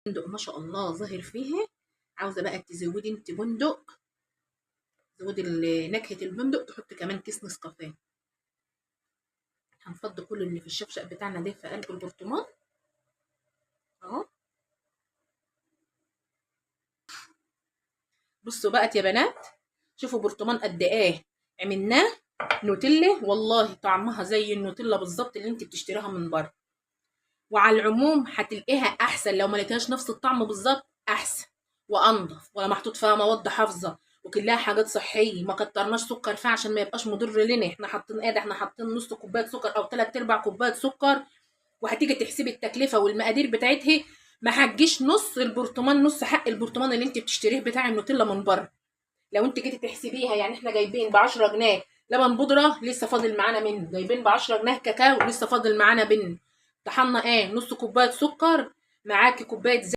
بندق ما شاء الله ظاهر فيه. عاوزه بقى تزودي انت بندق، زودي نكهه البندق، تحطي كمان كيس نسكافيه. هنفضي كل اللي في الشفشق بتاعنا ده في قلب البرطمان اهو. بصوا بقى يا بنات، شوفوا برطمان قد ايه عملناه نوتيلا، والله طعمها زي النوتيلا بالظبط اللي انت بتشتريها من بره. وعلى العموم هتلاقيها احسن، لو ما لقيتهاش نفس الطعم بالظبط احسن وانضف، ولا محطوط فيها مواد حافظه، وكلها حاجات صحيه. ما كترناش سكر فيها عشان ما يبقاش مضر لنا. احنا حاطين ايه ده؟ احنا حاطين نص كوبايه سكر او 3/4 كوبايه سكر. وهتيجي تحسبي التكلفه والمقادير بتاعتها ما هتجيش نص البرطمان، نص حق البرطمان اللي انت بتشتريه بتاع النوتيلا من بره. لو انت جيتي تحسبيها، يعني احنا جايبين ب 10 جنيه لبن بودره لسه فاضل معانا منه، جايبين ب 10 جنيه كاكاو لسه فاضل معانا منه. طحنا ايه؟ نص كوبايه سكر، معاكي كوبايه